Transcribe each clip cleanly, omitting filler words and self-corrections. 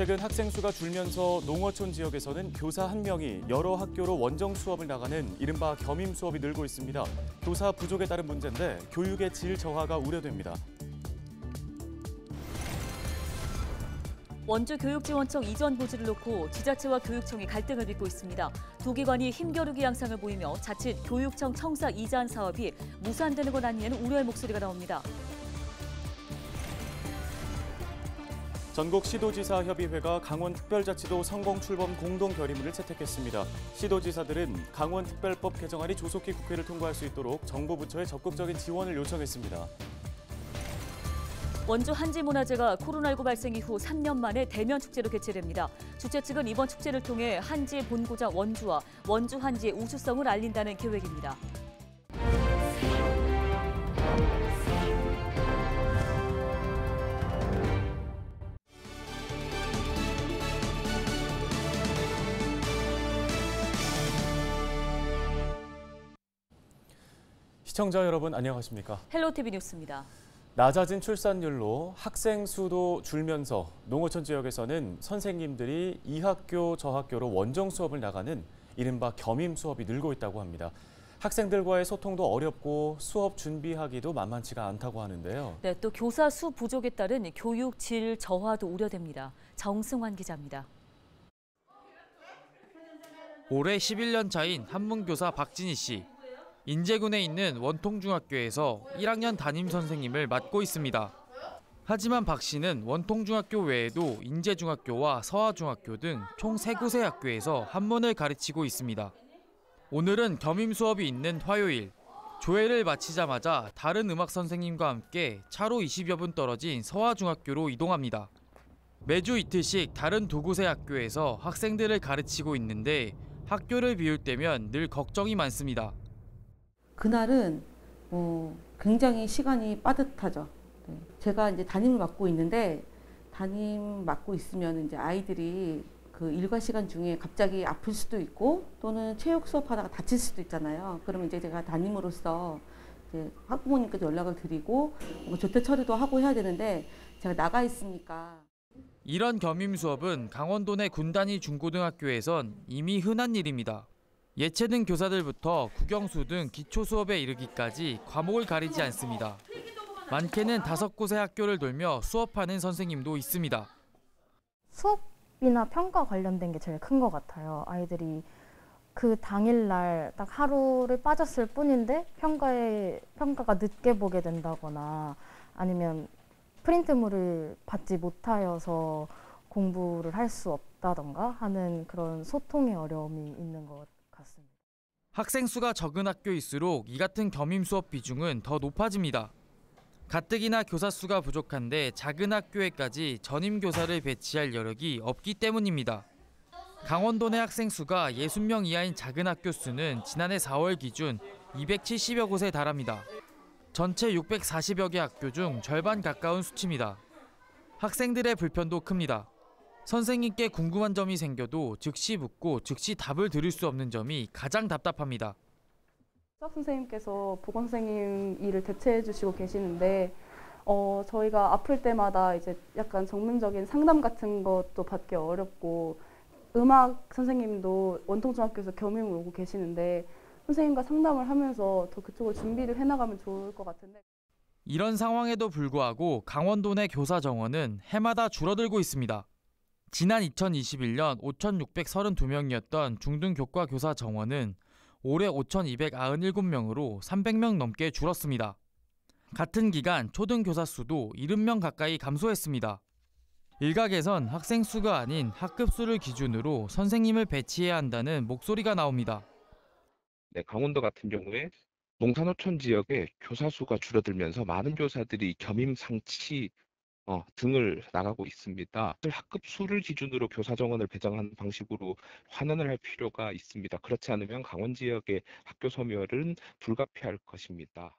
최근 학생 수가 줄면서 농어촌 지역에서는 교사 한 명이 여러 학교로 원정 수업을 나가는 이른바 겸임 수업이 늘고 있습니다. 교사 부족에 따른 문제인데 교육의 질 저하가 우려됩니다. 원주 교육지원청 이전 고지를 놓고 지자체와 교육청이 갈등을 빚고 있습니다. 두 기관이 힘겨루기 양상을 보이며 자칫 교육청 청사 이전 사업이 무산되는 것 아니냐는 우려의 목소리가 나옵니다. 전국 시도지사 협의회가 강원특별자치도 성공출범 공동 결의문을 채택했습니다. 시도지사들은 강원특별법 개정안이 조속히 국회를 통과할 수 있도록 정부 부처의 적극적인 지원을 요청했습니다. 원주 한지문화제가 코로나19 발생 이후 3년 만에 대면 축제로 개최됩니다. 주최 측은 이번 축제를 통해 한지의 본고장 원주와 원주 한지의 우수성을 알린다는 계획입니다. 시청자 여러분 안녕하십니까? 헬로티비 뉴스입니다. 낮아진 출산율로 학생 수도 줄면서 농어촌 지역에서는 선생님들이 이 학교 저 학교로 원정 수업을 나가는 이른바 겸임 수업이 늘고 있다고 합니다. 학생들과의 소통도 어렵고 수업 준비하기도 만만치가 않다고 하는데요. 네, 또 교사 수 부족에 따른 교육 질 저하도 우려됩니다. 정승환 기자입니다. 올해 11년 차인 한문교사 박진희 씨. 인제군에 있는 원통중학교에서 1학년 담임 선생님을 맡고 있습니다. 하지만 박 씨는 원통중학교 외에도 인제중학교와 서하중학교 등 총 3곳의 학교에서 한문을 가르치고 있습니다. 오늘은 겸임 수업이 있는 화요일. 조회를 마치자마자 다른 음악 선생님과 함께 차로 20여 분 떨어진 서하중학교로 이동합니다. 매주 이틀씩 다른 두 곳의 학교에서 학생들을 가르치고 있는데 학교를 비울 때면 늘 걱정이 많습니다. 그날은 굉장히 시간이 빠듯하죠. 네. 제가 이제 담임을 맡고 있는데 담임 맡고 있으면 이제 아이들이 그 일과 시간 중에 갑자기 아플 수도 있고 또는 체육 수업하다가 다칠 수도 있잖아요. 그러면 이제 제가 담임으로서 이제 학부모님께도 연락을 드리고 조퇴 처리도 하고 해야 되는데 제가 나가 있으니까. 이런 겸임 수업은 강원도 내 군단위 중고등학교에선 이미 흔한 일입니다. 예체능 교사들부터 국영수 등 기초 수업에 이르기까지 과목을 가리지 않습니다. 많게는 5곳의 학교를 돌며 수업하는 선생님도 있습니다. 수업이나 평가 관련된 게 제일 큰 것 같아요. 아이들이 그 당일날 딱 하루를 빠졌을 뿐인데 평가가 늦게 보게 된다거나 아니면 프린트물을 받지 못하여서 공부를 할 수 없다던가 하는 그런 소통의 어려움이 있는 것 같습니다. 학생 수가 적은 학교일수록 이 같은 겸임 수업 비중은 더 높아집니다. 가뜩이나 교사 수가 부족한데 작은 학교에까지 전임 교사를 배치할 여력이 없기 때문입니다. 강원도 내 학생 수가 60명 이하인 작은 학교 수는 지난해 4월 기준 270여 곳에 달합니다. 전체 640여 개 학교 중 절반 가까운 수치입니다. 학생들의 불편도 큽니다. 선생님께 궁금한 점이 생겨도 즉시 묻고 즉시 답을 들을 수 없는 점이 가장 답답합니다. 수학 선생님께서 보건 선생님 일을 대체해 주시고 계시는데 저희가 아플 때마다 이제 약간 전문적인 상담 같은 것도 받기 어렵고 음악 선생님도 원통중학교에서 겸임을 오고 계시는데 선생님과 상담을 하면서 더 그쪽을 준비를 해나가면 좋을 것 같은데. 이런 상황에도 불구하고 강원도 내 교사 정원은 해마다 줄어들고 있습니다. 지난 2021년 5,632명이었던 중등교과 교사 정원은 올해 5,297명으로 300명 넘게 줄었습니다. 같은 기간 초등교사 수도 70명 가까이 감소했습니다. 일각에선 학생 수가 아닌 학급 수를 기준으로 선생님을 배치해야 한다는 목소리가 나옵니다. 네, 강원도 같은 경우에 농산어촌 지역에 교사 수가 줄어들면서 많은 교사들이 겸임 상치 등을 나가고 있습니다. 학급 수를 기준으로 교사 정원을 배정하는 방식으로 환원을 할 필요가 있습니다. 그렇지 않으면 강원 지역의 학교 소멸은 불가피할 것입니다.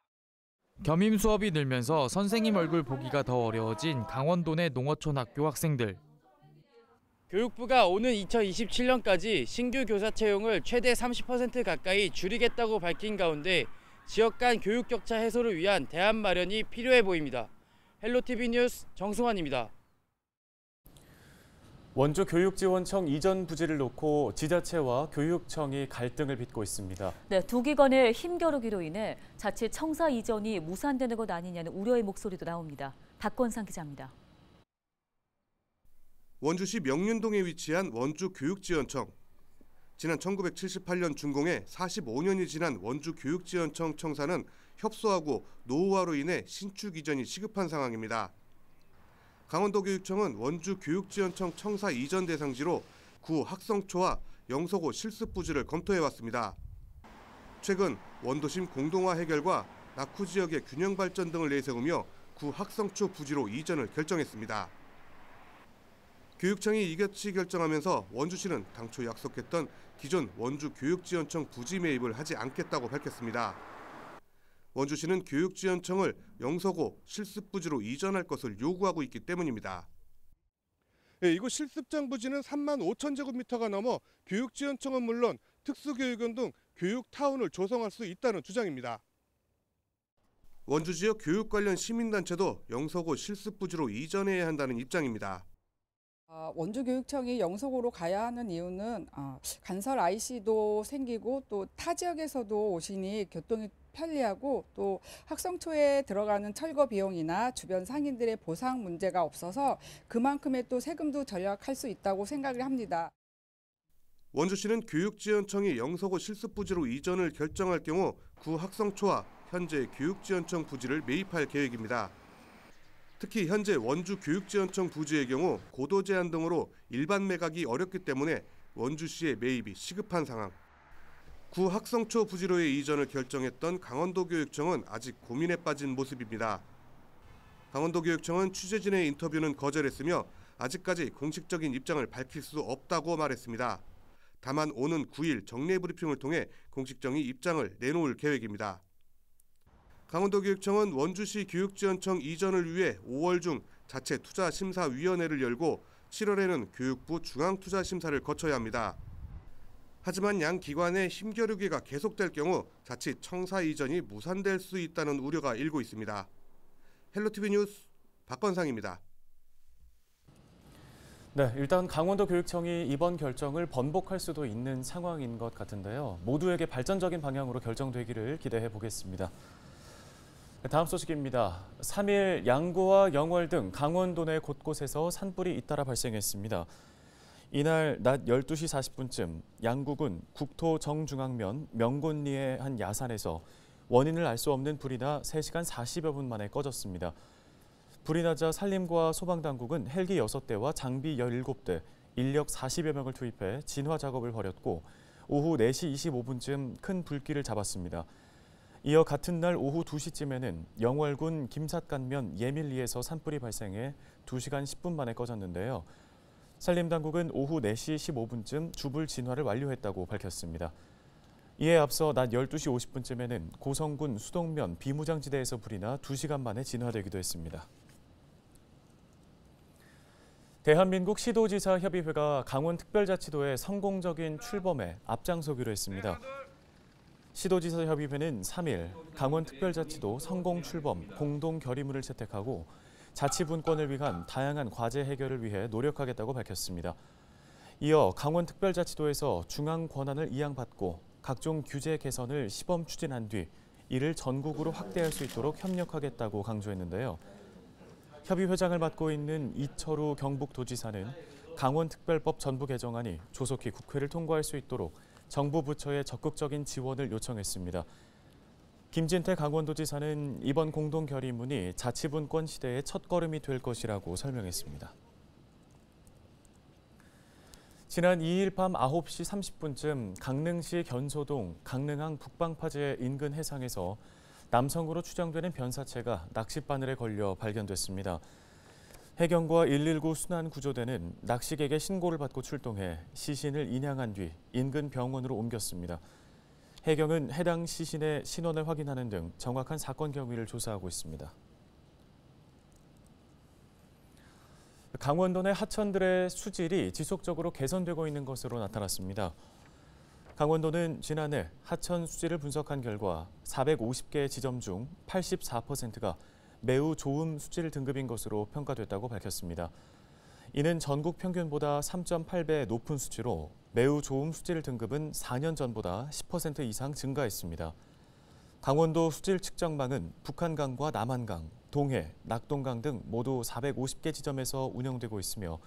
겸임 수업이 늘면서 선생님 얼굴 보기가 더 어려워진 강원도 내 농어촌 학교 학생들. 교육부가 오는 2027년까지 신규 교사 채용을 최대 30% 가까이 줄이겠다고 밝힌 가운데 지역 간 교육 격차 해소를 위한 대안 마련이 필요해 보입니다. 헬로티비 뉴스 정승환입니다. 원주 교육지원청 이전 부지를 놓고 지자체와 교육청이 갈등을 빚고 있습니다. 네, 두 기관의 힘겨루기로 인해 자칫 청사 이전이 무산되는 것 아니냐는 우려의 목소리도 나옵니다. 박건상 기자입니다. 원주시 명륜동에 위치한 원주교육지원청. 지난 1978년 준공해 45년이 지난 원주교육지원청 청사는 협소하고 노후화로 인해 신축 이전이 시급한 상황입니다. 강원도교육청은 원주교육지원청 청사 이전 대상지로 구 학성초와 영서고 실습 부지를 검토해왔습니다. 최근 원도심 공동화 해결과 낙후 지역의 균형 발전 등을 내세우며 구 학성초 부지로 이전을 결정했습니다. 교육청이 이같이 결정하면서 원주시는 당초 약속했던 기존 원주교육지원청 부지 매입을 하지 않겠다고 밝혔습니다. 원주시는 교육지원청을 영서고 실습부지로 이전할 것을 요구하고 있기 때문입니다. 이곳 실습장 부지는 3만 5천 제곱미터가 넘어 교육지원청은 물론 특수교육원 등 교육타운을 조성할 수 있다는 주장입니다. 원주 지역 교육 관련 시민단체도 영서고 실습부지로 이전해야 한다는 입장입니다. 원주교육청이 영서고로 가야 하는 이유는 간설 IC도 생기고 또 타 지역에서도 오시니 교통이 편리하고 또 학성초에 들어가는 철거 비용이나 주변 상인들의 보상 문제가 없어서 그만큼의 또 세금도 절약할 수 있다고 생각을 합니다. 원주시는 교육지원청이 영서고 실습부지로 이전을 결정할 경우 구 학성초와 현재 교육지원청 부지를 매입할 계획입니다. 특히 현재 원주교육지원청 부지의 경우 고도 제한 등으로 일반 매각이 어렵기 때문에 원주시의 매입이 시급한 상황. 구 학성초 부지로의 이전을 결정했던 강원도교육청은 아직 고민에 빠진 모습입니다. 강원도교육청은 취재진의 인터뷰는 거절했으며 아직까지 공식적인 입장을 밝힐 수 없다고 말했습니다. 다만 오는 9일 정례 브리핑을 통해 공식적인 입장을 내놓을 계획입니다. 강원도교육청은 원주시 교육지원청 이전을 위해 5월 중 자체 투자심사위원회를 열고 7월에는 교육부 중앙투자심사를 거쳐야 합니다. 하지만 양 기관의 힘겨루기가 계속될 경우 자칫 청사 이전이 무산될 수 있다는 우려가 일고 있습니다. 헬로티비 뉴스 박건상입니다. 네, 일단 강원도 교육청이 이번 결정을 번복할 수도 있는 상황인 것 같은데요. 모두에게 발전적인 방향으로 결정되기를 기대해 보겠습니다. 다음 소식입니다. 3일 양구와 영월 등 강원도 내 곳곳에서 산불이 잇따라 발생했습니다. 이날 낮 12시 40분쯤 양구군 국토 정중앙면 명곤리의 한 야산에서 원인을 알 수 없는 불이 나 3시간 40여 분 만에 꺼졌습니다. 불이 나자 산림과 소방당국은 헬기 6대와 장비 17대, 인력 40여 명을 투입해 진화 작업을 벌였고 오후 4시 25분쯤 큰 불길을 잡았습니다. 이어 같은 날 오후 2시쯤에는 영월군 김삿간면 예밀리에서 산불이 발생해 2시간 10분 만에 꺼졌는데요. 산림당국은 오후 4시 15분쯤 주불 진화를 완료했다고 밝혔습니다. 이에 앞서 낮 12시 50분쯤에는 고성군 수동면 비무장지대에서 불이 나 2시간 만에 진화되기도 했습니다. 대한민국 시도지사 협의회가 강원특별자치도의 성공적인 출범에 앞장서기로 했습니다. 시도지사 협의회는 3일 강원특별자치도 성공 출범 공동 결의문을 채택하고 자치분권을 위한 다양한 과제 해결을 위해 노력하겠다고 밝혔습니다. 이어 강원특별자치도에서 중앙 권한을 이양받고 각종 규제 개선을 시범 추진한 뒤 이를 전국으로 확대할 수 있도록 협력하겠다고 강조했는데요. 협의회장을 맡고 있는 이철우 경북도지사는 강원특별법 전부 개정안이 조속히 국회를 통과할 수 있도록 정부 부처의 적극적인 지원을 요청했습니다. 김진태 강원도지사는 이번 공동 결의문이 자치분권 시대의 첫걸음이 될 것이라고 설명했습니다. 지난 2일 밤 9시 30분쯤 강릉시 견소동 강릉항 북방파제 인근 해상에서 남성으로 추정되는 변사체가 낚싯바늘에 걸려 발견됐습니다. 해경과 119 순환구조대는 낚시객의 신고를 받고 출동해 시신을 인양한 뒤 인근 병원으로 옮겼습니다. 해경은 해당 시신의 신원을 확인하는 등 정확한 사건 경위를 조사하고 있습니다. 강원도 내 하천들의 수질이 지속적으로 개선되고 있는 것으로 나타났습니다. 강원도는 지난해 하천 수질을 분석한 결과 450개 지점 중 84%가 매우 좋음 수질 등급인 것으로 평가됐다고 밝혔습니다. 이는 전국 평균보다 3.8배 높은 수치로 매우 좋음 수질 등급은 4년 전보다 10% 이상 증가했습니다. 강원도 수질 측정망은 북한강과 남한강, 동해, 낙동강 등 모두 450개 지점에서 운영되고 있으며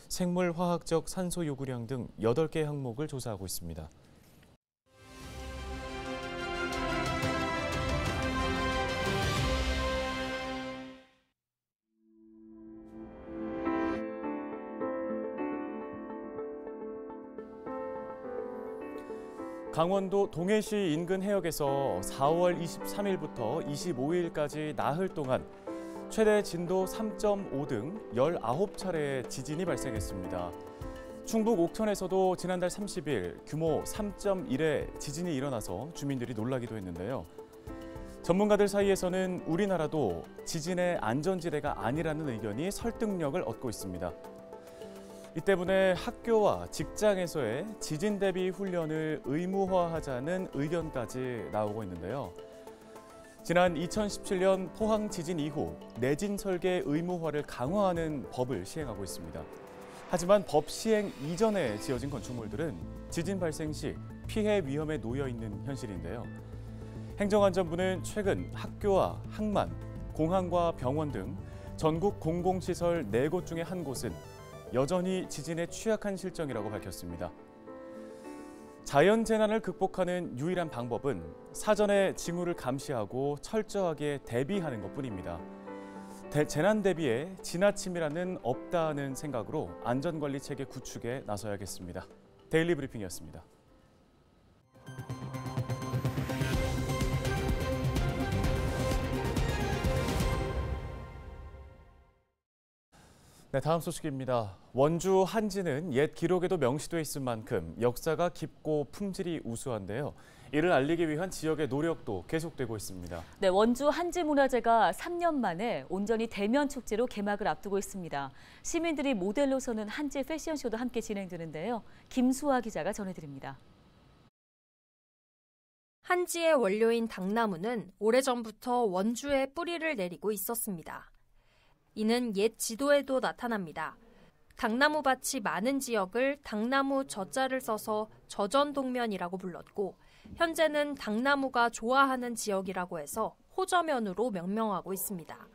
생물화학적 산소 요구량 등 8개 항목을 조사하고 있습니다. 강원도 동해시 인근 해역에서 4월 23일부터 25일까지 나흘 동안 최대 진도 3.5 등 19차례의 지진이 발생했습니다. 충북 옥천에서도 지난달 30일 규모 3.1의 지진이 일어나서 주민들이 놀라기도 했는데요. 전문가들 사이에서는 우리나라도 지진의 안전지대가 아니라는 의견이 설득력을 얻고 있습니다. 이 때문에 학교와 직장에서의 지진 대비 훈련을 의무화하자는 의견까지 나오고 있는데요. 지난 2017년 포항 지진 이후 내진 설계 의무화를 강화하는 법을 시행하고 있습니다. 하지만 법 시행 이전에 지어진 건축물들은 지진 발생 시 피해 위험에 놓여 있는 현실인데요. 행정안전부는 최근 학교와 항만, 공항과 병원 등 전국 공공시설 4곳 중에 한 곳은 여전히 지진에 취약한 실정이라고 밝혔습니다. 자연재난을 극복하는 유일한 방법은 사전에 징후를 감시하고 철저하게 대비하는 것뿐입니다. 재난 대비에 지나침이라는 없다는 생각으로 안전관리 체계 구축에 나서야겠습니다. 데일리 브리핑이었습니다. 네, 다음 소식입니다. 원주 한지는 옛 기록에도 명시돼 있을 만큼 역사가 깊고 품질이 우수한데요. 이를 알리기 위한 지역의 노력도 계속되고 있습니다. 네, 원주 한지문화제가 3년 만에 온전히 대면 축제로 개막을 앞두고 있습니다. 시민들이 모델로 서는 한지 패션쇼도 함께 진행되는데요. 김수아 기자가 전해드립니다. 한지의 원료인 당나무는 오래전부터 원주에 뿌리를 내리고 있었습니다. 이는 옛 지도에도 나타납니다. 당나무 밭이 많은 지역을 당나무 저자를 써서 저전동면이라고 불렀고 현재는 당나무가 좋아하는 지역이라고 해서 호저면으로 명명하고 있습니다.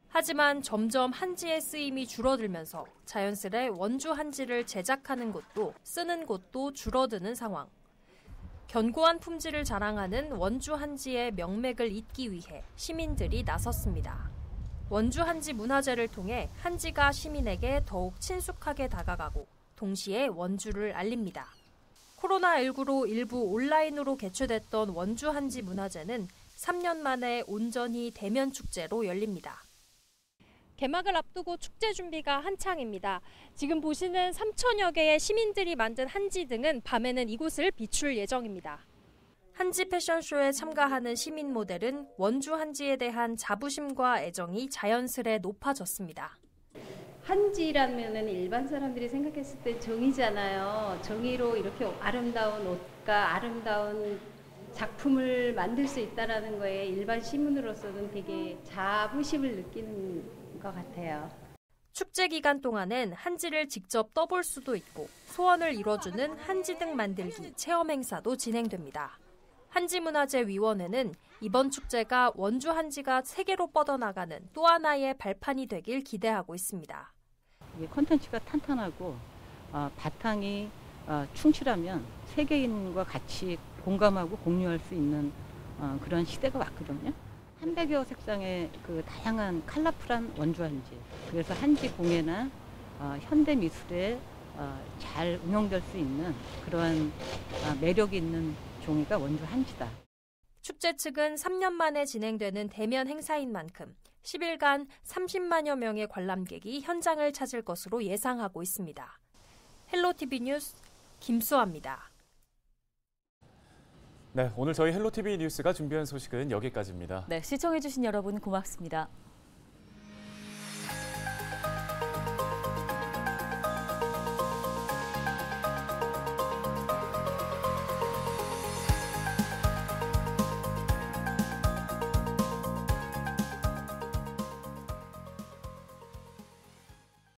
하지만 점점 한지의 쓰임이 줄어들면서 자연스레 원주 한지를 제작하는 곳도 쓰는 곳도 줄어드는 상황. 견고한 품질을 자랑하는 원주 한지의 명맥을 잇기 위해 시민들이 나섰습니다. 원주 한지 문화제를 통해 한지가 시민에게 더욱 친숙하게 다가가고 동시에 원주를 알립니다. 코로나19로 일부 온라인으로 개최됐던 원주 한지 문화제는 3년 만에 온전히 대면 축제로 열립니다. 개막을 앞두고 축제 준비가 한창입니다. 지금 보시는 3,000여 개의 시민들이 만든 한지 등은 밤에는 이곳을 비출 예정입니다. 한지 패션쇼에 참가하는 시민 모델은 원주 한지에 대한 자부심과 애정이 자연스레 높아졌습니다. 한지라면은 일반 사람들이 생각했을 때 정이잖아요. 정이로 이렇게 아름다운 옷과 아름다운 작품을 만들 수 있다는 거에 일반 시민으로서는 되게 자부심을 느끼는 것 같아요. 축제 기간 동안엔 한지를 직접 떠볼 수도 있고 소원을 이뤄주는 한지등 만들기 체험 행사도 진행됩니다. 한지문화제위원회는 이번 축제가 원주 한지가 세계로 뻗어나가는 또 하나의 발판이 되길 기대하고 있습니다. 콘텐츠가 탄탄하고 바탕이 충실하면 세계인과 같이 공감하고 공유할 수 있는 그런 시대가 왔거든요. 300여 색상의 그 다양한 컬러풀한 원주 한지, 그래서 한지 공예나 현대 미술에 잘 응용될 수 있는 그러한 매력이 있는 종이가 원주 한지다. 축제 측은 3년 만에 진행되는 대면 행사인 만큼 10일간 30만여 명의 관람객이 현장을 찾을 것으로 예상하고 있습니다. 헬로티비 뉴스 김수아입니다. 네, 오늘 저희 헬로티비 뉴스가 준비한 소식은 여기까지입니다. 네, 시청해주신 여러분 고맙습니다.